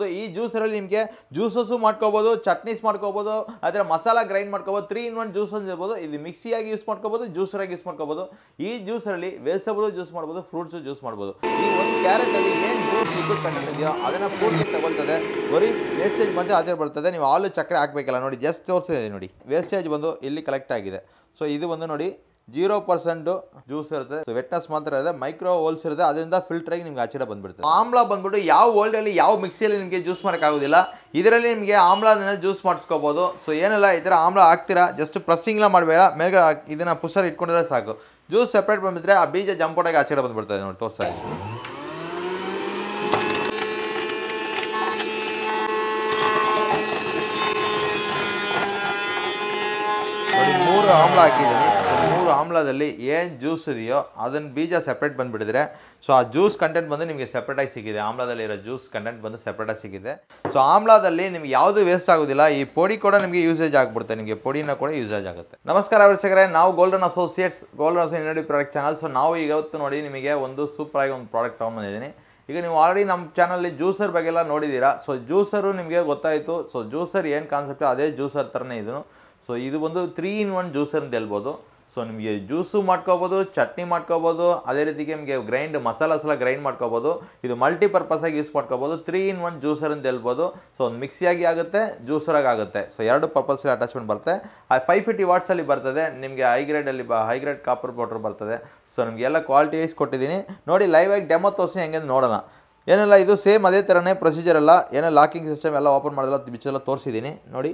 ಈ ಜ್ಯೂಸರಲ್ಲಿ ನಿಮಗೆ ಜ್ಯೂಸಸ್ಸು ಮಾಡ್ಕೋಬೋದು, ಚಟ್ನೀಸ್ ಮಾಡ್ಕೋಬೋದು, ಅದರ ಮಸಾಲ ಗ್ರೈಂಡ್ ಮಾಡ್ಕೋಬೋದು, 3 in 1 ಜ್ಯೂಸ್ ಅಂತ ಇರ್ಬೋದು. ಇದು ಮಿಕ್ಸಿಯಾಗಿ ಯೂಸ್ ಮಾಡ್ಕೋಬೋದು, ಜ್ಯೂಸರಾಗಿ ಯೂಸ್ ಮಾಡ್ಕೋಬೋದು. ಈ ಜ್ಯೂಸರಲ್ಲಿ ವೆಜಿಟೇಬಲ್ ಜ್ಯೂಸ್ ಮಾಡ್ಬೋದು, ಫ್ರೂಟ್ಸ್ ಜ್ಯೂಸ್ ಮಾಡ್ಬೋದು. ಈ ಒಂದು ಕ್ಯಾರೆಟಲ್ಲಿ ಏನು ಜ್ಯೂಸ್ ಲಿಕ್ವಿಡ್ ಕಂಟೆಂಟ್ ಇದೆಯೋ ಅದನ್ನು ಪೂರ್ತಿ ತಗೊಳ್ತದೆ. ಬರೀ ವೇಸ್ಟೇಜ್ ಬಂದು ಆಚೆ ಬರ್ತದೆ. ನೀವು ಹಾಲು ಸಕ್ಕರೆ ಹಾಕಬೇಕಲ್ಲ ನೋಡಿ, ಜಸ್ಟ್ ತೋರಿಸ್ತಿದೆ ನೋಡಿ, ವೇಸ್ಟೇಜ್ ಬಂದು ಇಲ್ಲಿ ಕಲೆಕ್ಟ್ ಆಗಿದೆ. ಸೊ ಇದು ಒಂದು ನೋಡಿ 0% ಜ್ಯೂಸ್ ಇರುತ್ತೆ. ಸೊ ವೆಟ್ನೆಸ್ ಮಾತ್ರ ಇದೆ, ಮೈಕ್ರೋ ಹೋಲ್ಸ್ ಇರುತ್ತೆ, ಅದರಿಂದ ಫಿಲ್ಟರ್ ಆಗಿ ನಿಮ್ಗೆ ಆಚೆ ಬಂದ್ಬಿಡುತ್ತೆ. ಆಮ್ಲ ಬಂದ್ಬಿಟ್ಟು ಯಾವ ವರ್ಲ್ಡಲ್ಲಿ ಯಾವ ಮಿಕ್ಸಿಯಲ್ಲಿ ನಿಮಗೆ ಜ್ಯೂಸ್ ಮಾಡೋಕ್ಕಾಗೋದಿಲ್ಲ, ಇದರಲ್ಲಿ ನಿಮಗೆ ಆಮ್ಲದಿಂದ ಜ್ಯೂಸ್ ಮಾಡಿಸ್ಕೋಬೋದು. ಸೊ ಏನೆಲ್ಲ ಈ ಥರ ಆಮ್ಲ ಹಾಕ್ತೀರಾ, ಜಸ್ಟ್ ಪ್ರೆಸ್ಸಿಂಗ್ಲ ಮಾಡಬೇಡ, ಮೇಲೆ ಇದನ್ನು ಪುಷರ್ ಇಟ್ಕೊಂಡಿದ್ರೆ ಸಾಕು. ಜ್ಯೂಸ್ ಸಪ್ರೇಟ್ ಬಂದ್ಬಿಟ್ರೆ ಆ ಬೀಜ ಜಂಪೋಟಾಗಿ ಆಚೆ ಬಂದ್ಬಿಡ್ತದೆ ನೋಡಿ, ತೋರಿಸ್ತಾ ಇದ್ದೀನಿ. ಮೂರು ಆಮ್ಲ ಹಾಕಿದ್ದೀನಿ. ಮೂರು ಆಮ್ಲದಲ್ಲಿ ಏನು ಜ್ಯೂಸ್ ಇದೆಯೋ ಅದನ್ನು ಬೀಜ ಸಪ್ರೇಟ್ ಬಂದುಬಿಟ್ಟಿದ್ರೆ ಸೊ ಆ ಜ್ಯೂಸ್ ಕಂಟೆಂಟ್ ಬಂದು ನಿಮಗೆ ಸಪ್ರೇಟಾಗಿ ಸಿಕ್ಕಿದೆ. ಆಮ್ಲದಲ್ಲಿರೋ ಜ್ಯೂಸ್ ಕಂಟೆಂಟ್ ಬಂದು ಸಪ್ರೇಟಾಗಿ ಸಿಕ್ಕಿದೆ. ಸೊ ಆಮ್ಲದಲ್ಲಿ ನಿಮ್ಗೆ ಯಾವುದು ವೇಸ್ಟ್ ಆಗೋದಿಲ್ಲ. ಈ ಪೊಡಿ ಕೂಡ ನಿಮಗೆ ಯೂಸೇಜ್ ಆಗಿಬಿಡುತ್ತೆ, ನಿಮಗೆ ಪೊಡಿನ ಕೂಡ ಯೂಸೇಜ್ ಆಗುತ್ತೆ. ನಮಸ್ಕಾರ ವೀಕ್ಷಕರೇ, ನಾವು ಗೋಲ್ಡನ್ ಅಸೋಸಿಯೇಟ್ಸ್ ಇನ್ನೋಡಿ ಪ್ರಾಡಕ್ಟ್ ಚಾನಲ್. ಸೊ ನಾವು ಇವತ್ತು ನೋಡಿ ನಿಮಗೆ ಒಂದು ಸೂಪರಾಗಿ ಒಂದು ಪ್ರಾಡಕ್ಟ್ ತೊಗೊಂಡ್ಬಂದಿದ್ದೀನಿ. ಈಗ ನೀವು ಆಲ್ರೆಡಿ ನಮ್ಮ ಚಾನಲ್ಲಿ ಜ್ಯೂಸರ್ ಬಗ್ಗೆ ಎಲ್ಲ ನೋಡಿದ್ದೀರಾ. ಸೊ ಜ್ಯೂಸರು ನಿಮಗೆ ಗೊತ್ತಾಯಿತು. ಸೊ ಜ್ಯೂಸರ್ ಏನು ಕಾನ್ಸೆಪ್ಟ್ ಅದೇ ಜ್ಯೂಸರ್ ಥರನೇ ಇದು. ಸೊ ಇದು ಒಂದು 3 in 1 ಜ್ಯೂಸರ್ ಅಂತ ಹೇಳ್ಬೋದು. ಸೊ ನಿಮಗೆ ಜ್ಯೂಸು ಮಾಡ್ಕೋಬೋದು, ಚಟ್ನಿ ಮಾಡ್ಕೋಬೋದು, ಅದೇ ರೀತಿಗೆ ನಿಮಗೆ ಮಸಾಲಾಸ್ ಎಲ್ಲ ಗ್ರೈಂಡ್ ಮಾಡ್ಕೋಬೋದು. ಇದು ಮಲ್ಟಿಪರ್ಪಸಾಗಿ ಯೂಸ್ ಮಾಡ್ಕೋಬೋದು. 3 in 1 ಜ್ಯೂಸರ್ ಅಂತ ಹೇಳ್ಬೋದು. ಸೊ ಒಂದು ಮಿಕ್ಸಿಯಾಗಿ ಆಗುತ್ತೆ, ಜ್ಯೂಸರಾಗಿ ಆಗುತ್ತೆ. ಸೊ ಎರಡು ಪರ್ಪಸ್ಗೆ ಅಟ್ಯಾಚ್ಮೆಂಟ್ ಬರುತ್ತೆ. 550 ವಾಟ್ಸಲ್ಲಿ ಬರ್ತದೆ. ನಿಮಗೆ ಹೈ ಗ್ರೇಡ್ ಕಾಪರ್ ಪೌಡರ್ ಬರ್ತದೆ. ಸೊ ನಿಮಗೆ ಎಲ್ಲ ಕ್ವಾಲಿಟಿ ವೈಸ್ ಕೊಟ್ಟಿದ್ದೀನಿ ನೋಡಿ. ಲೈವಾಗಿ ಡೆಮೋ ತೋರಿಸಿ ಹೆಂಗೆ ನೋಡೋಣ. ಏನೆಲ್ಲ ಇದು ಸೇಮ್ ಅದೇ ಥರನೇ ಪ್ರೊಸೀಜರ್ ಎಲ್ಲ, ಏನೋ ಲಾಕಿಂಗ್ ಸಿಸ್ಟಮ್ ಎಲ್ಲ ಓಪನ್ ಮಾಡೋದಲ್ಲ ಬಿಚ್ಚೆಲ್ಲ ತೋರಿಸಿದ್ದೀನಿ ನೋಡಿ.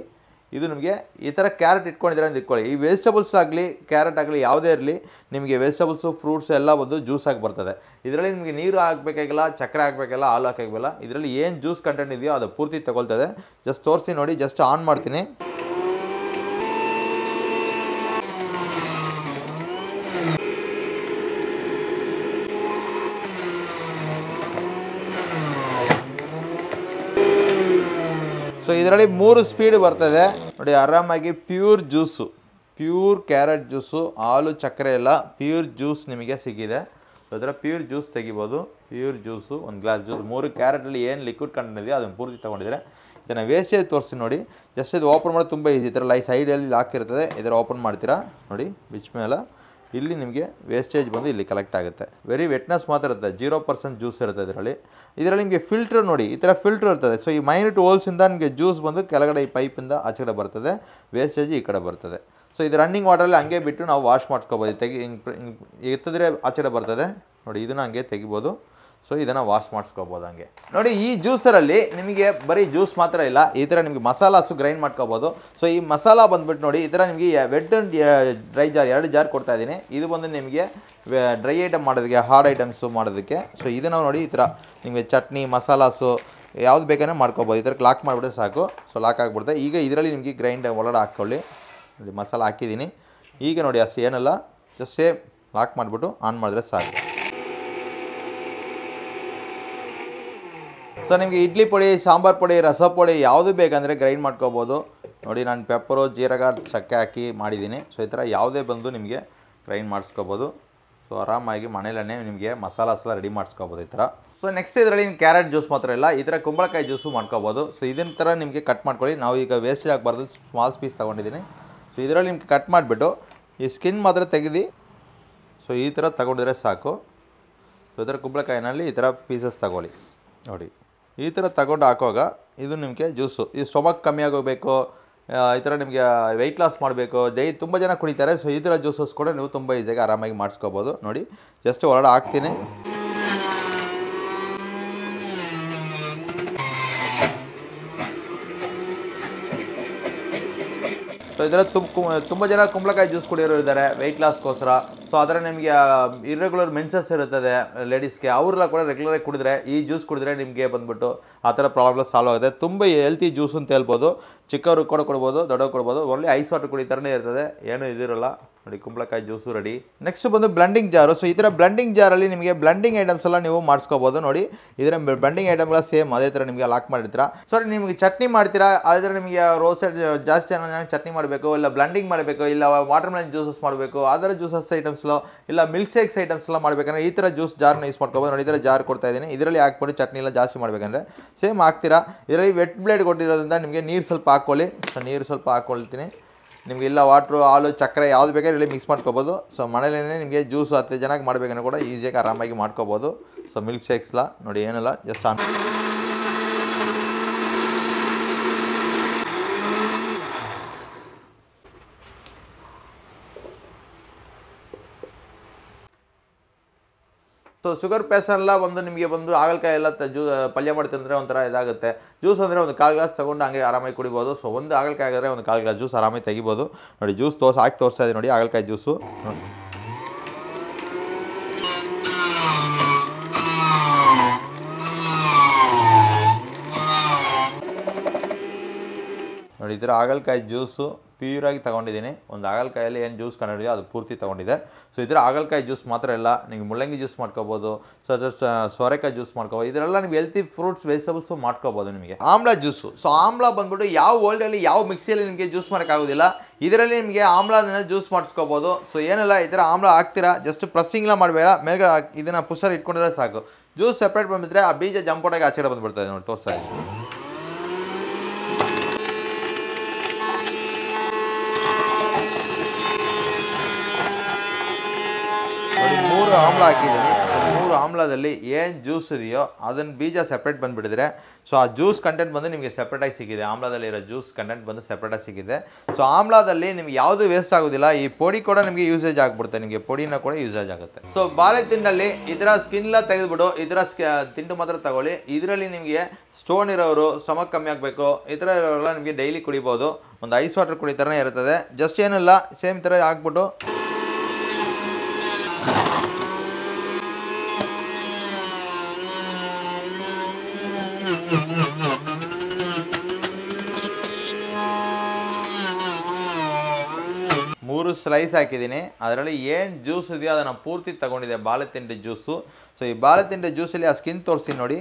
ಇದು ನಿಮಗೆ ಈ ಥರ ಕ್ಯಾರೆಟ್ ಇಟ್ಕೊಂಡಿದ್ರೆ ಅಂತ ಇಟ್ಕೊಳ್ಳಿ. ಈ ವೆಜಿಟೇಬಲ್ಸ್ ಆಗಲಿ ಕ್ಯಾರೆಟ್ ಆಗಲಿ ಯಾವುದೇ ಇರಲಿ, ನಿಮಗೆ ವೆಜಿಟೇಬಲ್ಸು ಫ್ರೂಟ್ಸ್ ಎಲ್ಲ ಬಂದು ಜ್ಯೂಸ್ ಆಗಿ ಬರ್ತದೆ. ಇದರಲ್ಲಿ ನಿಮಗೆ ನೀರು ಹಾಕಬೇಕಾಗಿಲ್ಲ, ಸಕ್ಕರೆ ಹಾಕಬೇಕಿಲ್ಲ, ಹಾಲು ಹಾಕಬೇಕಿಲ್ಲ. ಇದರಲ್ಲಿ ಏನು ಜ್ಯೂಸ್ ಕಂಟೆಂಟ್ ಇದೆಯೋ ಅದು ಪೂರ್ತಿ ತಗೊಳ್ತದೆ. ಜಸ್ಟ್ ತೋರಿಸಿ ನೋಡಿ, ಜಸ್ಟ್ ಆನ್ ಮಾಡ್ತೀನಿ. ಸೊ ಇದರಲ್ಲಿ 3 ಸ್ಪೀಡ್ ಬರ್ತದೆ ನೋಡಿ. ಆರಾಮಾಗಿ pure juice, pure carrot juice, ಹಾಲು ಸಕ್ಕರೆ ಎಲ್ಲ ಪ್ಯೂರ್ ಜ್ಯೂಸ್ ನಿಮಗೆ ಸಿಕ್ಕಿದೆ. ಅದರ ಪ್ಯೂರ್ ಜ್ಯೂಸ್ ತೆಗಿಬೋದು. ಪ್ಯೂರ್ ಜ್ಯೂಸು, ಒಂದು ಗ್ಲಾಸ್ ಜ್ಯೂಸ್, 3 ಕ್ಯಾರೆಟಲ್ಲಿ ಏನು ಲಿಕ್ವಿಡ್ ಕಂಟೆಂಟ್ ಇದೆಯೋ ಅದನ್ನು ಪೂರ್ತಿ ತೊಗೊಂಡಿದ್ರೆ ಇದನ್ನು ವೇಸ್ಟೇಜ್ ತೋರಿಸಿ ನೋಡಿ. ಜಸ್ಟ್ ಇದು ಓಪನ್ ಮಾಡೋದು ತುಂಬ ಈಸಿ. ಈ ಥರ ಸೈಡಲ್ಲಿ ಲಾಕ್ ಇರ್ತದೆ, ಇದರ ಓಪನ್ ಮಾಡ್ತೀರಾ ನೋಡಿ. ಬಿಚ್ ಮೇಲೆ ಇಲ್ಲಿ ನಿಮಗೆ ವೇಸ್ಟೇಜ್ ಬಂದು ಇಲ್ಲಿ ಕಲೆಕ್ಟ್ ಆಗುತ್ತೆ. ವೆರಿ ವೆಟ್ನೆಸ್ ಮಾತ್ರ ಇರುತ್ತೆ, 0% ಜ್ಯೂಸ್ ಇರುತ್ತೆ ಇದರಲ್ಲಿ. ನಿಮಗೆ ಫಿಲ್ಟ್ರ್ ನೋಡಿ, ಈ ಥರ ಫಿಲ್ಟ್ರ್ ಇರ್ತದೆ. ಸೊ ಈ ಮೈನ್ಯೂಟ್ ಹೋಲ್ಸಿಂದ ನಿಮಗೆ ಜ್ಯೂಸ್ ಬಂದು ಕೆಳಗಡೆ ಈ ಪೈಪಿಂದ ಆಚೆ ಕಡೆ ಬರ್ತದೆ, ವೇಸ್ಟೇಜ್ ಈ ಕಡೆ ಬರ್ತದೆ. ಸೊ ಇದು ರನ್ನಿಂಗ್ ವಾಟರಲ್ಲಿ ಹಂಗೆ ಬಿಟ್ಟು ನಾವು ವಾಶ್ ಮಾಡ್ಸ್ಕೊಬೋದು. ಎತ್ತಿದ್ರೆ ಆಚೆ ಬರ್ತದೆ ನೋಡಿ, ಇದನ್ನು ಹಂಗೆ ತೆಗಿಬೋದು. ಸೊ ಇದನ್ನು ವಾಶ್ ಮಾಡಿಸ್ಕೋಬೋದು ಹಂಗೆ ನೋಡಿ. ಈ ಜ್ಯೂಸರಲ್ಲಿ ನಿಮಗೆ ಬರೀ ಜ್ಯೂಸ್ ಮಾತ್ರ ಇಲ್ಲ, ಈ ಥರ ನಿಮಗೆ ಮಸಾಲಾಸು ಗ್ರೈಂಡ್ ಮಾಡ್ಕೋಬೋದು. ಸೊ ಈ ಮಸಾಲ ಬಂದುಬಿಟ್ಟು ನೋಡಿ, ಈ ಥರ ನಿಮಗೆ wet and dry jar 2 jar ಕೊಡ್ತಾಯಿದ್ದೀನಿ. ಇದು ಬಂದು ನಿಮಗೆ ಡ್ರೈ ಐಟಮ್ ಮಾಡೋದಕ್ಕೆ, ಹಾರ್ಡ್ ಐಟಮ್ಸು ಮಾಡೋದಕ್ಕೆ. ಸೊ ಇದನ್ನು ನೋಡಿ, ಈ ಥರ ನಿಮಗೆ ಚಟ್ನಿ ಮಸಾಲಾಸು ಯಾವ್ದು ಬೇಕಾದ್ರೆ ಮಾಡ್ಕೋಬೋದು. ಈ ಥರ ಲಾಕ್ ಮಾಡಿಬಿಟ್ರೆ ಸಾಕು. ಸೊ ಲಾಕ್ ಆಗಿಬಿಡುತ್ತೆ. ಈಗ ಇದರಲ್ಲಿ ನಿಮಗೆ ಗ್ರೈಂಡ್ ಒಳಗಡೆ ಹಾಕ್ಕೊಳ್ಳಿ ನೋಡಿ. ಮಸಾಲ ಹಾಕಿದ್ದೀನಿ. ಈಗ ನೋಡಿ ಅಷ್ಟು ಏನಲ್ಲ, ಜಸ್ಟ್ ಸೇಮ್ ಲಾಕ್ ಮಾಡಿಬಿಟ್ಟು ಆನ್ ಮಾಡಿದ್ರೆ ಸಾಕು. ಸೊ ನಿಮಗೆ ಇಡ್ಲಿ ಪುಡಿ, ಸಾಂಬಾರು ಪುಡಿ, ರಸ ಪುಡಿ ಯಾವುದು ಬೇಕಂದರೆ ಗ್ರೈಂಡ್ ಮಾಡ್ಕೋಬೋದು ನೋಡಿ. ನಾನು ಪೆಪ್ಪರು, ಜೀರಗ, ಚಕ್ಕೆ ಹಾಕಿ ಮಾಡಿದ್ದೀನಿ. ಸೊ ಈ ಥರ ಯಾವುದೇ ಬಂದು ನಿಮಗೆ ಗ್ರೈಂಡ್ ಮಾಡಿಸ್ಕೋಬೋದು. ಸೊ ಆರಾಮಾಗಿ ಮನೇಲೇ ನಿಮಗೆ ಮಸಾಲಾಸೆಲ್ಲ ರೆಡಿ ಮಾಡಿಸ್ಕೋಬೋದು ಈ ಥರ. ಸೊ ನೆಕ್ಸ್ಟ್ ಇದರಲ್ಲಿ ಕ್ಯಾರೆಟ್ ಜ್ಯೂಸ್ ಮಾತ್ರ ಇಲ್ಲ, ಈ ಥರ ಕುಂಬಳಕಾಯಿ ಜ್ಯೂಸು ಮಾಡ್ಕೋಬೋದು. ಸೊ ಇದನ್ನ ಥರ ನಿಮಗೆ ಕಟ್ ಮಾಡ್ಕೊಳ್ಳಿ. ನಾವು ಈಗ ವೇಸ್ಟೇಜ್ ಆಗಬಾರ್ದು, ಸ್ಮಾಲ್ ಪೀಸ್ ತೊಗೊಂಡಿದ್ದೀನಿ. ಸೊ ಇದರಲ್ಲಿ ನಿಮ್ಗೆ ಕಟ್ ಮಾಡಿಬಿಟ್ಟು ಈ ಸ್ಕಿನ್ ಮಾತ್ರ ತೆಗೆದು ಸೊ ಈ ಥರ ತೊಗೊಂಡಿದ್ರೆ ಸಾಕು. ಸೊ ಈ ಥರ ಕುಂಬಳಕಾಯಿನಲ್ಲಿ ಈ ಥರ ಪೀಸಸ್ ತಗೊಳ್ಳಿ ನೋಡಿ. ಈ ಥರ ತಗೊಂಡು ಹಾಕುವಾಗ ಇದು ನಿಮಗೆ ಜ್ಯೂಸು, ಈ ಸ್ಟೊಮಕ್ ಕಮ್ಮಿ ಆಗೋಗಬೇಕು, ಈ ಥರ ನಿಮಗೆ ವೆಯ್ಟ್ ಲಾಸ್ ಮಾಡಬೇಕು, ತುಂಬ ಜನ ಕುಡಿತಾರೆ. ಸೊ ಈ ಥರ ಜ್ಯೂಸಸ್ ಕೂಡ ನೀವು ತುಂಬ ಈಸಿಯಾಗಿ ಆರಾಮಾಗಿ ಮಾಡಿಸ್ಕೋಬೋದು ನೋಡಿ. ಜಸ್ಟ್ ಹೊರಗಡೆ ಹಾಕ್ತೀನಿ. ಸೊ ಇದರ ತುಂಬ ಜನ ಕುಂಬಳಕಾಯಿ ಜ್ಯೂಸ್ ಕುಡಿಯೋರು ಇದ್ದಾರೆ ವೆಯ್ಟ್ ಲಾಸ್ಗೋಸ್ಕರ. ಸೊ ಅದರ ನಿಮಗೆ ಇರ್ರೆಗ್ಯುಲರ್ ಮೆನ್ಸಸ್ ಇರುತ್ತದೆ ಲೇಡೀಸ್ಗೆ, ಅವರೆಲ್ಲ ಕೂಡ ರೆಗ್ಯುಲರಾಗಿ ಕುಡಿದ್ರೆ, ಈ ಜ್ಯೂಸ್ ಕುಡಿದ್ರೆ ನಿಮಗೆ ಬಂದುಬಿಟ್ಟು ಆ ಥರ ಪ್ರಾಬ್ಲಮ್ ಸಾಲ್ವ್ ಆಗುತ್ತೆ. ತುಂಬ ಹೆಲ್ತಿ ಜ್ಯೂಸ್ ಅಂತ ಹೇಳ್ಬೋದು. ಚಿಕ್ಕವರು ಕೂಡ ಕೊಡ್ಬೋದು, ದೊಡ್ಡವ್ರು ಕೊಡ್ಬೋದು. ಓನ್ಲಿ ಐಸ್ ವಾಟರ್ ಕುಡಿತಾರೇ ಇರ್ತದೆ, ಏನೂ ಇದಿರೋಲ್ಲ. ನೋಡಿ ಕುಂಬಳಕಾಯಿ ಜ್ಯೂಸು ರೆಡಿ. ನೆಕ್ಸ್ಟ್ ಬಂದು ಬ್ಲೆಂಡಿಂಗ್ ಜಾರು. ಸೊ ಈ ಥರ ಬ್ಲೆಂಡಿಂಗ್ ಜಾರಲ್ಲಿ ನಿಮಗೆ ಬ್ಲೆಂಡಿಂಗ್ ಐಟಮ್ಸ್ ಎಲ್ಲ ನೀವು ಮಾಡಿಸ್ಕೋಬೋದು. ನೋಡಿ ಇದರ ಬ್ಲೆಂಡಿಂಗ್ ಐಟಮ್ಗಳ ಸೇಮ್ ಅದೇ ಥರ ನಿಮಗೆ ಲಾಕ್ ಮಾಡಿರ್ತೀರಾ. ಸೊ ನಿಮಗೆ ಚಟ್ನಿ ಮಾಡ್ತೀರಾ, ಆದರೆ ನಿಮಗೆ ರೋಡ್ ಸೈಡ್ ಜಾಸ್ತಿ ಚೆನ್ನಾಗಿ ಚಟ್ನಿ ಮಾಡಬೇಕು, ಇಲ್ಲ ಬ್ಲೆಂಡಿಂಗ್ ಮಾಡಬೇಕು, ಇಲ್ಲ ವಾಟರ್ ಮೆಲನ್ ಜ್ಯೂಸಸ್ ಮಾಡಬೇಕು, ಅದರ ಜ್ಯೂಸಸ್ ಐಟಮ್ಸ್ಲು ಇಲ್ಲ ಮಿಲ್ಕ್ ಶೇಕ್ಸ್ ಐಟಮ್ಸ್ ಎಲ್ಲ ಮಾಡಬೇಕಂದ್ರೆ ಈ ಥರ ಜ್ಯೂಸ್ ಜಾರ್ನ ಯೂಸ್ ಮಾಡ್ಕೋಬೋದು. ನೋಡಿ ಈ ಥರ ಜಾರ್ ಕೊಡ್ತಾ ಇದ್ದೀನಿ, ಇದರಲ್ಲಿ ಹಾಕ್ಬಿಟ್ಟು ಚಟ್ನಿ ಎಲ್ಲ ಜಾಸ್ತಿ ಮಾಡಬೇಕಂದ್ರೆ ಸೇಮ್ ಹಾಕ್ತೀರಾ. ಇದರಲ್ಲಿ ವೆಟ್ ಬ್ಲೇಡ್ ಕೊಟ್ಟಿರೋದ್ರಿಂದ ನಿಮಗೆ ನೀರು ಸ್ವಲ್ಪ ಹಾಕ್ಕೊಳ್ಳಿ. ಸೊ ನೀರು ಸ್ವಲ್ಪ ಹಾಕ್ಕೊಳ್ತೀನಿ. ನಿಮಗೆ ಇಲ್ಲ ವಾಟ್ರು, ಹಾಲು, ಸಕ್ಕರೆ ಯಾವುದು ಬೇಕಾದ್ರೆ ಇಲ್ಲಿ ಮಿಕ್ಸ್ ಮಾಡ್ಕೋಬೋದು. ಸೊ ಮನೇಲೇ ನಿಮಗೆ ಜ್ಯೂಸು 10 ಜನಕ್ಕೆ ಮಾಡಬೇಕಂದ್ರೆ ಕೂಡ ಈಸಿಯಾಗಿ ಆರಾಮಾಗಿ ಮಾಡ್ಕೋಬೋದು. ಸೊ ಮಿಲ್ಕ್ ಶೇಕ್ಸ್ಲ ನೋಡಿ ಏನಿಲ್ಲ, just on. So sugar patient ಎಲ್ಲ ಬಂದು ನಿಮಗೆ ಬಂದು ಹಾಗಲಕಾಯಿ ಎಲ್ಲ ಪಲ್ಯ ಮಾಡಿ ತಿಂದರೆ ಒಂಥರ ಇದಾಗುತ್ತೆ. ಜ್ಯೂಸ್ ಅಂದರೆ ಒಂದು 1/4 ಗ್ಲಾಸ್ ತೊಗೊಂಡು ಹಂಗೆ ಆರಾಮಾಗಿ ಕುಡಿಬೋದು. ಸೊ ಒಂದು ಹಾಗಲಕಾಯಿ ಆಗಿದ್ರೆ ಒಂದು 1/4 ಗ್ಲಾಸ್ ಜ್ಯೂಸ್ ಆರಾಮಾಗಿ ತೆಗಿಬೋದು. ನೋಡಿ ಜ್ಯೂಸ್ ಹಾಕಿ ತೋರಿಸ್ತಾ ಇದ್ದೀನಿ ನೋಡಿ ಹಾಗಲಕಾಯಿ ಜ್ಯೂಸು. ನೋಡಿ ಈ ಥರ ಹಾಗಲಕಾಯಿ ಜ್ಯೂಸು ಪ್ಯೂರಾಗಿ ತೊಗೊಂಡಿದ್ದೀನಿ. ಒಂದು ಹಾಗಲಕಾಯಲ್ಲಿ ಏನು ಜ್ಯೂಸ್ ಕಂಡಿದೆಯೋ ಅದು ಪೂರ್ತಿ ತೊಗೊಂಡಿದೆ. ಸೊ ಇದರ ಹಾಗಲಕಾಯಿ ಜ್ಯೂಸ್ ಮಾತ್ರ ಇಲ್ಲ, ನೀವು ಮುಳ್ಳಂಗಿ ಜ್ಯೂಸ್ ಮಾಡ್ಕೋಬೋದು, ಸೊ ಸೋರೆಕಾಯಿ ಜ್ಯೂಸ್ ಮಾಡ್ಕೋಬೋದು. ಇದರೆಲ್ಲ ನೀವು ಹೆಲ್ತಿ ಫ್ರೂಟ್ಸ್ ವೆಜಿಟಬಲ್ಸು ಮಾಡ್ಕೋಬೋದು. ನಿಮಗೆ ಆಮ್ಲ ಜ್ಯೂಸು. ಸೊ ಆಮ್ಲ ಬಂದ್ಬಿಟ್ಟು ಯಾವ ವರ್ಲ್ಡಲ್ಲಿ ಯಾವ ಮಿಕ್ಸಿಯಲ್ಲಿ ನಿಮಗೆ ಜ್ಯೂಸ್ ಮಾಡೋಕ್ಕಾಗೋದಿಲ್ಲ, ಇದರಲ್ಲಿ ನಿಮಗೆ ಆಮ್ಲನ ಜ್ಯೂಸ್ ಮಾಡಿಸ್ಕೋಬೋದು. ಸೊ ಏನೆಲ್ಲ ಈ ಥರ ಆಮ್ಲ ಹಾಕ್ತೀರಾ, ಜಸ್ಟ್ ಪ್ರೆಸ್ಸಿಂಗ್ಲ ಮಾಡಬೇಡ, ಮೇಲೆ ಇದನ್ನು ಪುಷರ್ ಇಟ್ಕೊಂಡಿದ್ರೆ ಸಾಕು. ಜ್ಯೂಸ್ ಸಪ್ರೇಟ್ ಬಂದುಬಿಟ್ರೆ ಆ ಬೀಜ ಜಂಪೋಟಾಗಿ ಆಚೆ ಬಂದುಬಿಡ್ತದೆ. ನೋಡಿ ತೋರಿಸ್ತಾ ಇದ್ದೀನಿ. ಮೂರು ಆಮ್ಲ ಹಾಕಿದ್ದೀನಿ. 3 ಆಮ್ಲದಲ್ಲಿ ಏನು ಜ್ಯೂಸ್ ಇದೆಯೋ ಅದನ್ನು ಬೀಜ ಸಪ್ರೇಟ್ ಬಂದುಬಿಟ್ಟಿದ್ರೆ ಸೊ ಆ ಜ್ಯೂಸ್ ಕಂಟೆಂಟ್ ಬಂದು ನಿಮಗೆ ಸಪ್ರೇಟಾಗಿ ಸಿಕ್ಕಿದೆ. ಆಮ್ಲದಲ್ಲಿರೋ ಜ್ಯೂಸ್ ಕಂಟೆಂಟ್ ಬಂದು ಸಪ್ರೇಟಾಗಿ ಸಿಕ್ಕಿದೆ. ಸೊ ಆಮ್ಲದಲ್ಲಿ ನಿಮ್ಗೆ ಯಾವುದು ವೇಸ್ಟ್ ಆಗೋದಿಲ್ಲ. ಈ ಪೊಡಿ ಕೂಡ ನಿಮಗೆ ಯೂಸೇಜ್ ಆಗಿಬಿಡುತ್ತೆ, ನಿಮಗೆ ಪೊಡಿನ ಕೂಡ ಯೂಸೇಜ್ ಆಗುತ್ತೆ. ಸೊ ಬಾಳೆ ತಿಂಡಲ್ಲಿ ಇದರ ಸ್ಕಿನ್ಲ ತೆಗೆದುಬಿಟ್ಟು ಇದರ ತಿಂಡು ಮಾತ್ರ ತಗೊಳ್ಳಿ. ಇದರಲ್ಲಿ ನಿಮಗೆ ಸ್ಟೋನ್ ಇರೋರು, ಸ್ಟಮಕ್ ಕಮ್ಮಿ ಆಗಬೇಕು, ಈ ಥರ ಇರೋರೆಲ್ಲ ನಿಮಗೆ ಡೈಲಿ ಕುಡಿಬೋದು. ಒಂದು ಐಸ್ ವಾಟರ್ ಕುಡಿ ಥರನೇ ಇರ್ತದೆ. ಜಸ್ಟ್ ಏನಿಲ್ಲ, ಸೇಮ್ ಥರ ಹಾಕ್ಬಿಟ್ಟು ಮೂರು ಸ್ಲೈಸ್ ಹಾಕಿದ್ದೀನಿ. ಅದರಲ್ಲಿ ಏನು ಜ್ಯೂಸ್ ಇದೆಯೋ ಅದನ್ನು ಪೂರ್ತಿ ತೊಗೊಂಡಿದೆ, ಬಾಳೆತಿಂಡಿ ಜ್ಯೂಸು. ಸೊ ಈ ಬಾಳೆತಿಂಡಿ ಜ್ಯೂಸಲ್ಲಿ ಆ ಸ್ಕಿನ್ ತೋರಿಸ್ತೀನಿ ನೋಡಿ.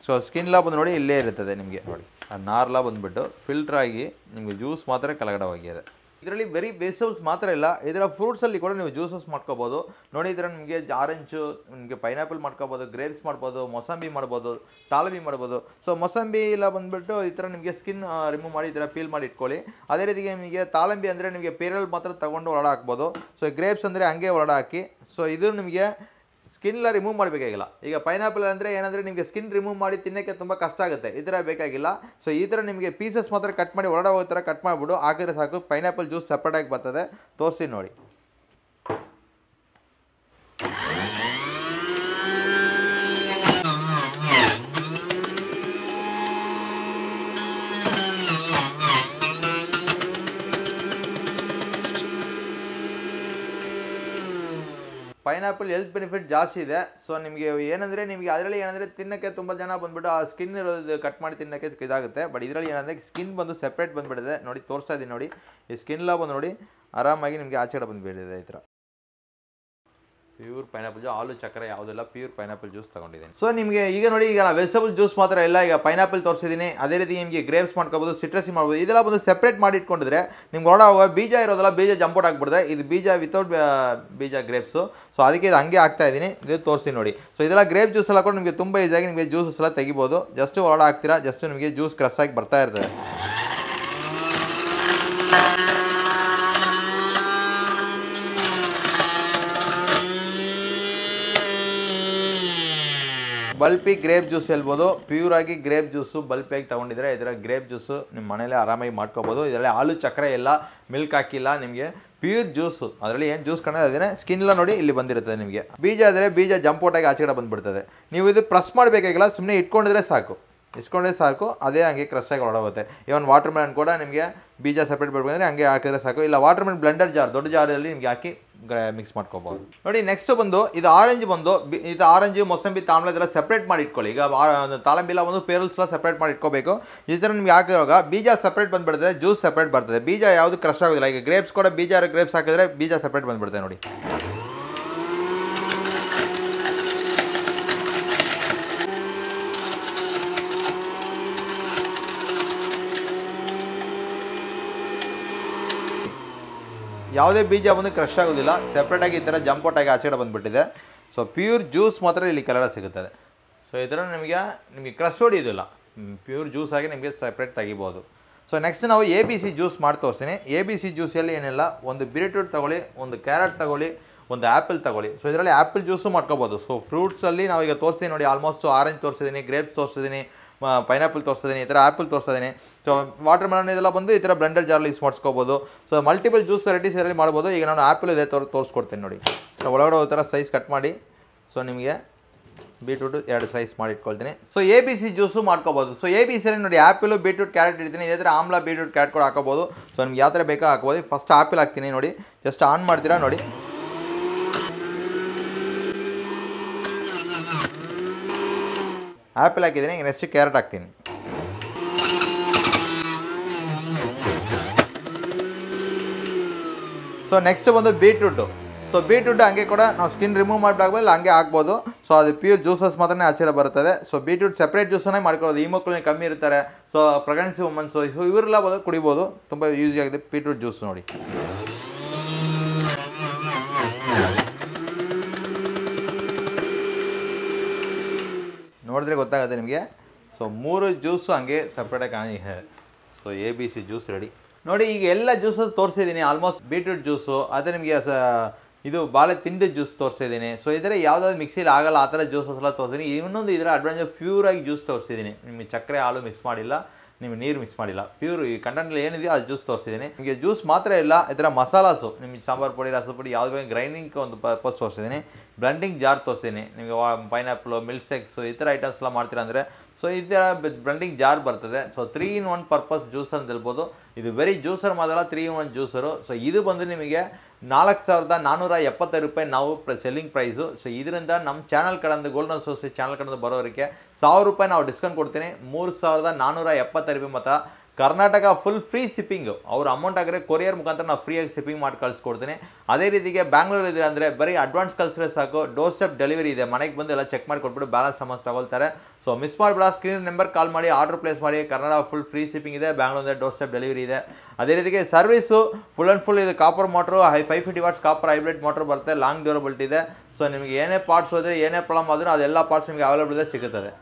ಸೊ ಸ್ಕಿನ್ಲ ಬಂದು ನೋಡಿ ಇಲ್ಲೇ ಇರ್ತದೆ ನಿಮಗೆ. ನೋಡಿ ಆ ನಾರ್ಲ ಬಂದುಬಿಟ್ಟು ಫಿಲ್ಟ್ರಾಗಿ ನಿಮಗೆ ಜ್ಯೂಸ್ ಮಾತ್ರ ಕೆಳಗಡೆ ಹೋಗಿದೆ. ಇದರಲ್ಲಿ ಬರೀ ವೆಜಿಟಬಲ್ಸ್ ಮಾತ್ರ ಇಲ್ಲ, ಇದರ ಫ್ರೂಟ್ಸಲ್ಲಿ ಕೂಡ ನೀವು ಜ್ಯೂಸಸ್ ಮಾಡ್ಕೋಬೋದು. ನೋಡಿ ಇದರ ನಿಮಗೆ ಆರೆಂಜು, ನಿಮಗೆ ಪೈನಾಪಲ್ ಮಾಡ್ಕೋಬೋದು, ಗ್ರೇಪ್ಸ್ ಮಾಡ್ಬೋದು, ಮೊಸಂಬಿ ಮಾಡ್ಬೋದು, ದಾಳಿಂಬೆ ಮಾಡ್ಬೋದು. ಸೊ ಮೊಸಂಬಿ ಎಲ್ಲ ಬಂದುಬಿಟ್ಟು ಈ ಥರ ನಿಮಗೆ ಸ್ಕಿನ್ ರಿಮೂವ್ ಮಾಡಿ ಈ ಥರ ಪೀಲ್ ಮಾಡಿ ಇಟ್ಕೊಳ್ಳಿ. ಅದೇ ರೀತಿಗೆ ನಿಮಗೆ ದಾಳಿಂಬೆ ಅಂದರೆ ನಿಮಗೆ ಪೇರಲ್ ಮಾತ್ರ ತೊಗೊಂಡು ಒಳಗಡೆ ಹಾಕ್ಬೋದು. ಸೊ ಗ್ರೇಪ್ಸ್ ಅಂದರೆ ಹಂಗೆ ಒಳಗಡೆ ಹಾಕಿ. ಸೊ ಇದು ನಿಮಗೆ ಸ್ಕಿನ್ಲ ರಿಮೂವ್ ಮಾಡಬೇಕಾಗಿಲ್ಲ. ಈಗ ಪೈನಾಪಲ್ ಅಂದರೆ ಏನಂದರೆ ನಿಮಗೆ ಸ್ಕಿನ್ ರಿಮೂವ್ ಮಾಡಿ ತಿನ್ನೋಕ್ಕೆ ತುಂಬ ಕಷ್ಟ ಆಗುತ್ತೆ, ಈ ಥರ ಬೇಕಾಗಿಲ್ಲ. ಸೊ ಈ ಥರ ನಿಮಗೆ ಪೀಸಸ್ ಮಾತ್ರ ಕಟ್ ಮಾಡಿ ಹೊರಗಡೆ ಹೋಗೋ ಥರ ಕಟ್ ಮಾಡಿಬಿಟ್ಟು ಹಾಕಿದ್ರೆ ಸಾಕು, ಪೈನಾಪಲ್ ಜ್ಯೂಸ್ ಸಪ್ರೇಟಾಗಿ ಬರ್ತದೆ. ತೋರಿಸಿ ನೋಡಿ. ಪೈನಾಪಲ್ ಹೆಲ್ತ್ ಬೆನಿಫಿಟ್ ಜಾಸ್ತಿ ಇದೆ. ಸೊ ನಿಮಗೆ ಏನಂದರೆ ನಿಮಗೆ ಅದರಲ್ಲಿ ಏನಂದರೆ ತಿನ್ನೋಕ್ಕೆ ತುಂಬ ಜನ ಬಂದುಬಿಟ್ಟು ಆ ಸ್ಕಿನ್ ಇರೋದು ಕಟ್ ಮಾಡಿ ತಿನ್ನೋಕ್ಕೆ ಇದಾಗುತ್ತೆ. ಬಟ್ ಇದರಲ್ಲಿ ಏನಂದರೆ ಸ್ಕಿನ್ ಬಂದು ಸಪ್ರೇಟ್ ಬಂದುಬಿಟ್ಟಿದೆ. ನೋಡಿ ತೋರಿಸ್ತಾ ಇದ್ದೀನಿ ನೋಡಿ, ಈ ಸ್ಕಿನ್ಲ ಬಂದು ನೋಡಿ ಆರಾಮಾಗಿ ನಿಮಗೆ ಆಚೆಡೆ ಬಂದುಬಿಟ್ಟಿದೆ. ಈ ಥರ ಪ್ಯೂರ್ ಪೈನಾಪಲ್ ಜ್ಯೂಸ್, ಹಾಲು ಸಕ್ಕರೆ ಯಾವುದಿಲ್ಲ, ಪ್ಯೂರ್ ಪೈನಾಪಲ್ ಜ್ಯೂಸ್ ತೊಗೊಂಡಿದ್ದೀನಿ. ಸೊ ನಿಮಗೆ ಈಗ ನೋಡಿ, ಈಗ ವೆಜಿಟಬಲ್ ಜ್ಯೂಸ್ ಮಾತ್ರ ಇಲ್ಲ, ಈಗ ಪೈನಾಪಲ್ ತೋರಿಸಿದ್ದೀನಿ. ಅದೇ ರೀತಿ ನಿಮಗೆ ಗ್ರೇಪ್ಸ್ ಮಾಡ್ಕೋಬೋದು, ಸಿಟ್ರಸಿ ಮಾಡ್ಬೋದು. ಇದೆಲ್ಲ ಬಂದು ಸೆಪ್ರೇಟ್ ಮಾಡಿ ಇಟ್ಕೊಂಡಿದ್ರೆ ನಿಮ್ಗೆ ಹೊರಡುವಾಗ ಬೀಜ ಇರೋದಲ್ಲ, ಬೀಜ ಜಂಪೌಟ್ ಆಗಿಬಿಡುತ್ತೆ. ಇದು ಬೀಜ ವಿತೌಟ್ ಬೀಜ ಗ್ರೇಪ್ಸು. ಸೊ ಅದಕ್ಕೆ ಇದು ಹಂಗೆ ಆಗ್ತಾ ಇದ್ದೀನಿ, ಇದು ತೋರಿಸಿ ನೋಡಿ. ಸೊ ಇದೆಲ್ಲ ಗ್ರೇಪ್ ಜ್ಯೂಸ್ ಎಲ್ಲ ಕೂಡ ನಿಮಗೆ ತುಂಬ ಈಸಿಯಾಗಿ ನಿಮಗೆ ಜ್ಯೂಸಸ್ ಎಲ್ಲ ತೆಗಿಬೋದು. ಜಸ್ಟ್ ಹೊರಡ ಹಾಕ್ತೀರಾ, ಜಸ್ಟ್ ನಿಮಗೆ ಜ್ಯೂಸ್ ಕ್ರಶ್ ಆಗಿ ಬರ್ತಾ ಇರ್ತದೆ. ಬಲ್ಪಿ ಗ್ರೇಪ್ ಜ್ಯೂಸ್ ಹೇಳ್ಬೋದು. ಪ್ಯೂರಾಗಿ ಗ್ರೇಪ್ ಜ್ಯೂಸು ಬಲ್ಪಿಯಾಗಿ ತೊಗೊಂಡಿದ್ರೆ ಇದರ ಗ್ರೇಪ್ ಜ್ಯೂಸು ನಿಮ್ಮ ಮನೇಲಿ ಆರಾಮಾಗಿ ಮಾಡ್ಕೋಬೋದು. ಇದರಲ್ಲಿ ಹಾಲು ಸಕ್ಕರೆ ಎಲ್ಲ, ಮಿಲ್ಕ್ ಹಾಕಿಲ್ಲ, ನಿಮಗೆ ಪ್ಯೂರ್ ಜ್ಯೂಸು. ಅದರಲ್ಲಿ ಏನು ಜ್ಯೂಸ್ ಕಂಡು ಅದೇ ಸ್ಕಿನ್ಲ ನೋಡಿ ಇಲ್ಲಿ ಬಂದಿರ್ತದೆ. ನಿಮಗೆ ಬೀಜ ಆದರೆ ಬೀಜ ಜಂಪೌಟಾಗಿ ಆಚೆಗಡೆ ಬಂದುಬಿಡ್ತದೆ. ನೀವು ಇದು ಪ್ರೆಸ್ ಮಾಡಬೇಕಾಗಿಲ್ಲ, ಸುಮ್ಮನೆ ಇಟ್ಕೊಂಡಿದ್ರೆ ಸಾಕು. ಅದೇ ಹಂಗೆ ಕ್ರಶಾಗಿ ಹೊರಡೋಗುತ್ತೆ. ಇವನ್ ವಾಟರ್ ಮೆಲನ್ ಕೂಡ ನಿಮಗೆ ಬೀಜ ಸಪ್ರೇಟ್ ಬರಬೇಕಂದ್ರೆ ಹಂಗೆ ಹಾಕಿದ್ರೆ ಸಾಕು. ಇಲ್ಲ ವಾಟರ್ ಮೆಲನ್ ಬ್ಲೆಂಡರ್ ಜಾರ್, ದೊಡ್ಡ ಜಾರಲ್ಲಿ ನಿಮಗೆ ಹಾಕಿ ಮಿಕ್ಸ್ ಮಾಡ್ಕೋಬಹುದು. ನೋಡಿ ನೆಕ್ಸ್ಟ್ ಬಂದು ಇದು ಆರೆಂಜ್ ಬಂದು ಇದು ಆರೆಂಜ್ ಮೊಸಂಬಿ ತಾಂಬಲ ಇದೆಲ್ಲ ಸೆಪರೇಟ್ ಮಾಡಿ ಇಟ್ಕೊಳ್ಳಿ. ಈಗ ತಾಳಂಬಿಲ್ಲ ಒಂದು ಪೇರಲ್ಸ್ ಎಲ್ಲ ಸೆಪರೇಟ್ ಮಾಡಿ ಇಟ್ಕೋಬೇಕು. ಈ ಥರ ನಿಮ್ಗೆ ಹಾಕಿರುವಾಗ ಬೀಜ ಸೆಪರೇಟ್ ಬಂದ್ಬಿಡ್ತದೆ, ಜ್ಯೂಸ್ ಸೆಪರೇಟ್ ಬರ್ತದೆ. ಬೀಜ ಯಾವುದು ಕ್ರಶ್ ಆಗೋದಿಲ್ಲ. ಈಗ ಗ್ರೇಪ್ಸ್ ಕೂಡ ಗ್ರೇಪ್ಸ್ ಹಾಕಿದ್ರೆ ಬೀಜ ಸೆಪರೇಟ್ ಬಂದ್ಬಿಡ್ತದೆ ನೋಡಿ. ಯಾವುದೇ ಬೀಜ ಬಂದು ಕ್ರಶ್ ಆಗೋದಿಲ್ಲ, ಸೆಪ್ರೇಟಾಗಿ ಈ ಥರ ಜಂಪೌಟಾಗಿ ಆಚೆಗಡೆ ಬಂದುಬಿಟ್ಟಿದೆ. ಸೊ ಪ್ಯೂರ್ ಜ್ಯೂಸ್ ಮಾತ್ರ ಇಲ್ಲಿ ಕೆಳಗಡೆ ಸಿಗುತ್ತದೆ. ಸೊ ಈ ಥರ ನಿಮಗೆ ಕ್ರಶ್ ಹೊಡಿಯೋದಿಲ್ಲ, ಪ್ಯೂರ್ ಜ್ಯೂಸ್ ಆಗಿ ನಿಮಗೆ ಸೆಪ್ರೇಟ್ ತೆಗಿಬೋದು. ಸೊ ನೆಕ್ಸ್ಟ್ ನಾವು ABC ಜ್ಯೂಸ್ ಮಾಡಿ ತೋರಿಸ್ತೀನಿ. ABC ಜ್ಯೂಸಲ್ಲಿ ಏನಿಲ್ಲ, ಒಂದು ಬೀಟ್ರೂಟ್ ತೊಗೊಳ್ಳಿ, ಒಂದು ಕ್ಯಾರೆಟ್ ತೊಗೊಳ್ಳಿ, ಒಂದು ಆ್ಯಪಲ್ ತೊಗೊಳ್ಳಿ. ಸೊ ಇದರಲ್ಲಿ ಆ್ಯಪಲ್ ಜ್ಯೂಸು ಮಾಡ್ಕೋಬೋದು. ಸೊ ಫ್ರೂಟ್ಸಲ್ಲಿ ನಾವು ಈಗ ತೋರಿಸ್ತೀನಿ ನೋಡಿ, ಆಲ್ಮೋಸ್ಟ್ ಆರೆಂಜ್ ತೋರಿಸಿದ್ದೀನಿ, ಗ್ರೇಪ್ಸ್ ತೋರಿಸಿದ್ದೀನಿ, ಪೈನಾಪಲ್ ತೋರಿಸ್ತಿದ್ದೀನಿ, ಈ ಥರ ಆ್ಯಪಲ್ ತೋರಿಸ್ತಿದ್ದೀನಿ. ಸೊ ವಾಟರ್ ಮೆಲನ್ ಇದೆಲ್ಲ ಬಂದು ಈ ಥರ ಬ್ಲೆಂಡರ್ ಜಾರಲ್ಲಿ ಯೂಸ್ ಮಾಡಿಸ್ಕೋಬೋದು. ಸೊ ಮಲ್ಟಿಪಲ್ ಜ್ಯೂಸ್ ವೆರೈಟೀಸ್ ಇದರಲ್ಲಿ ಮಾಡ್ಬೋದು. ಈಗ ನಾನು ಆ್ಯಪಲ್ ಇದೆ ತೋರಿಸ್ಕೊಡ್ತೀನಿ ನೋಡಿ. ಸೊ ಒಳಗಡೆ ಈ ಥರ ಸೈಜ್ ಕಟ್ ಮಾಡಿ, ಸೊ ನಿಮಗೆ ಬೀಟ್ರೂಟ್ 2 ಸ್ಲೈಸ್ ಮಾಡಿ ಇಟ್ಕೊಳ್ತೀನಿ. ಸೊ ABC ಜ್ಯೂಸು ಮಾಡ್ಕೋಬೋದು. ಸೊ ABCಯಲ್ಲಿ ನೋಡಿ ಆ್ಯಪಲು, ಬೀಟ್ರೂಟ್, ಕ್ಯಾರೆಟ್ ಇಡ್ತೀನಿ. ಇದೇ ಥರ ಆಮ್ಲ, ಬೀಟ್ರೂಟ್, ಕ್ಯಾರೆಟ್ ಕೂಡ ಹಾಕೋಬೋದು. ಸೊ ನಿಮ್ಗೆ ಯಾವ ಥರ ಬೇಕಾ ಹಾಕೋಬೋದು. ಫಸ್ಟ್ ಆ್ಯಪಲ್ ಹಾಕ್ತೀನಿ ನೋಡಿ, ಜಸ್ಟ್ ಆನ್ ಮಾಡ್ತೀರಾ ನೋಡಿ. ಆ್ಯಪಲ್ ಹಾಕಿದ್ದೀನಿ, ನೆಕ್ಸ್ಟ್ ಕ್ಯಾರೆಟ್ ಹಾಕ್ತೀನಿ. ಸೊ ನೆಕ್ಸ್ಟ್ ಬಂದು ಬೀಟ್ರೂಟು. ಸೊ ಬೀಟ್ರೂಟ್ ಹಂಗೆ ಕೂಡ ನಾವು ಸ್ಕಿನ್ ರಿಮೂವ್ ಮಾಡಿಬಿಡಾಗಲ್ಲ, ಹಂಗೆ ಹಾಕ್ಬೋದು. ಸೊ ಅದು ಪ್ಯೂರ್ ಜ್ಯೂಸಸ್ ಮಾತ್ರನೇ ಆಚೆ ಬರ್ತದೆ. ಸೊ ಬೀಟ್ರೂಟ್ ಸೆಪ್ರೇಟ್ ಜ್ಯೂಸನ್ನೇ ಮಾಡ್ಕೋಬೋದು. ಹಿಮೋಗ್ಲೋಬಿನ್ ಕಮ್ಮಿ ಇರ್ತಾರೆ, ಸೊ ಪ್ರೆಗ್ನೆನ್ಸಿ ವುಮನ್ಸು ಇವರೆಲ್ಲ ಬಂದು ಕುಡಿಬೋದು. ತುಂಬ ಯೂಸ್ ಆಗಿದೆ ಬೀಟ್ರೂಟ್ ಜ್ಯೂಸ್ ನೋಡಿ. ನೋಡಿದ್ರೆ ಗೊತ್ತಾಗುತ್ತೆ ನಿಮಗೆ. ಸೊ 3 ಜ್ಯೂಸು ಹಂಗೆ ಸಪ್ರೇಟಾಗಿ ಕಾಣಿದೆ. ಸೊ ABC ಜ್ಯೂಸ್ ರೆಡಿ ನೋಡಿ. ಈಗ ಎಲ್ಲ ಜ್ಯೂಸಸ್ ತೋರಿಸಿದ್ದೀನಿ ಆಲ್ಮೋಸ್ಟ್. ಬೀಟ್ರೂಟ್ ಜ್ಯೂಸು, ಅದೇ ನಿಮಗೆ ಇದು ಬಾಳೆ ತಿಂಡಿ ಜ್ಯೂಸ್ ತೋರಿಸಿದ್ದೀನಿ. ಸೊ ಇದರ ಯಾವುದಾದ್ರು ಮಿಕ್ಸಿಲಿ ಆಗಲ್ಲ ಆ ಥರ ಜ್ಯೂಸಸ್ ಎಲ್ಲ ತೋರಿಸಿದ್ದೀನಿ. ಇನ್ನೊಂದು ಇದರ ಅಡ್ವಾಂಟೇಜ್ ಪ್ಯೂರಾಗಿ ಜ್ಯೂಸ್ ತೋರಿಸಿದ್ದೀನಿ. ನಿಮಗೆ ಸಕ್ಕರೆ ಹಾಲು ಮಿಕ್ಸ್ ಮಾಡಿಲ್ಲ, ನಿಮಗೆ ನೀರು ಮಿಕ್ಸ್ ಮಾಡಿಲ್ಲ, ಪ್ಯೂರ್ ಈ ಕಂಟೆಂಟಲ್ಲಿ ಏನಿದೆಯೋ ಅದು ಜ್ಯೂಸ್ ತೋರಿಸಿದ್ದೀನಿ. ನಿಮಗೆ ಜ್ಯೂಸ್ ಮಾತ್ರ ಇಲ್ಲ, ಇದರ ಮಸಾಲಾಸು ನಿಮಗೆ ಸಾಂಬಾರು ಪುಡಿ, ರಸ ಪುಡಿ ಯಾವುದೇ ಗ್ರೈಂಡಿಂಗ್ ಒಂದು ಪರ್ಪಸ್ ತೋರಿಸಿದ್ದೀನಿ. ಬ್ಲೆಂಡಿಂಗ್ ಜಾರ್ ತೋರಿಸಿದ್ದೀನಿ. ನಿಮಗೆ ಪೈನಾಪಲು, ಮಿಲ್ಕ್ ಶೇಕ್ಸು ಈ ಥರ ಐಟಮ್ಸ್ ಎಲ್ಲ ಮಾಡ್ತೀರಾ ಅಂದರೆ ಸೊ ಈ ಥರ ಬ್ಲೆಂಡಿಂಗ್ ಜಾರ್ ಬರ್ತದೆ. ಸೊ 3 in 1 ಪರ್ಪಸ್ ಜ್ಯೂಸ್ ಅಂತ ಹೇಳ್ಬೋದು. ಇದು ವೆರಿ ಜ್ಯೂಸರ್ ಮಾತ್ರ 3 in 1 ಜ್ಯೂಸರು. ಸೊ ಇದು ಬಂದು ನಿಮಗೆ 4,475 ರೂಪಾಯಿ ನಾವು ಸೆಲ್ಲಿಂಗ್ ಪ್ರೈಸು. ಸೊ ಇದರಿಂದ ನಮ್ಮ ಚಾನಲ್ ಕಡೆಯಿಂದ ಗೋಲ್ಡನ್ ಅಸೋಸಿಯೇಟ್ ಚಾನಲ್ ಕಡೆಯಿಂದ ಬರೋರಿಗೆ 1000 ರೂಪಾಯಿ ನಾವು ಡಿಸ್ಕೌಂಟ್ ಕೊಡ್ತೀನಿ. 3,475 ರೂಪಾಯಿ ಮತ್ತು ಕರ್ನಾಟಕ ಫುಲ್ ಫ್ರೀ ಶಿಪ್ಪಿಂಗು. ಅವ್ರ ಅಮೌಂಟ್ ಆಗಿದ್ರೆ ಕೊರಿಯರ್ ಮುಖಾಂತರ ನಾವು ಫ್ರೀಯಾಗಿ ಶಿಪ್ಪಿಂಗ್ ಮಾಡಿ ಕಳಿಸ್ಕೊಡ್ತೀನಿ. ಅದೇ ರೀತಿಗೆ ಬ್ಯಾಂಗ್ಳೂರು ಇದೆ ಅಂದರೆ ಬರೀ ಅಡ್ವಾನ್ಸ್ ಕಳಿಸಿದ್ರೆ ಸಾಕು, ಡೋರ್ ಸ್ಟೆಪ್ ಡೆಲಿವರಿ ಇದೆ. ಮನೆಗೆ ಬಂದು ಎಲ್ಲ ಚೆಕ್ ಮಾಡಿ ಕೊಟ್ಬಿಟ್ಟು ಬ್ಯಾಲೆನ್ಸ್ ಅಮೌಂಟ್ ತಗೊಳ್ತಾರೆ. ಸೊ ಮಿಸ್ ಮಾಡಿಬಿಡ, ಸ್ಕ್ರೀನ್ ನಂಬರ್ ಕಾಲ್ ಮಾಡಿ ಆರ್ಡರ್ ಪ್ಲೇಸ್ ಮಾಡಿ. ಕರ್ನಾಟಕ ಫುಲ್ ಫ್ರೀ ಶಿಪ್ಪಿಂಗ್ ಇದೆ, ಬ್ಯಾಂಗ್ಳೂರಿಂದ ಡೋರ್ ಸ್ಟೆಪ್ ಡೆಲಿವರಿ ಇದೆ. ಅದೇ ರೀತಿಗೆ ಸರ್ವಿಸು ಫುಲ್ ಆ್ಯಂಡ್ ಫುಲ್ ಇದು copper motor, 550 what's copper hybrid motor ಬರುತ್ತೆ, ಲಾಂಗ್ ಡ್ಯೂರಬಿಲಿಟಿ ಇದೆ. ಸೊ ನಿಮಗೆ ಏನೇ ಪಾರ್ಟ್ಸ್ ಹೋದರೆ ಏನೇ ಪ್ರಾಬ್ಲಮ್ ಆದರೂ ಅದೆಲ್ಲ ಪಾರ್ಟ್ಸ್ ನಿಮಗೆ ಅವೈಲೇಬಲ್ ಇದೆ, ಸಿಗುತ್ತದೆ.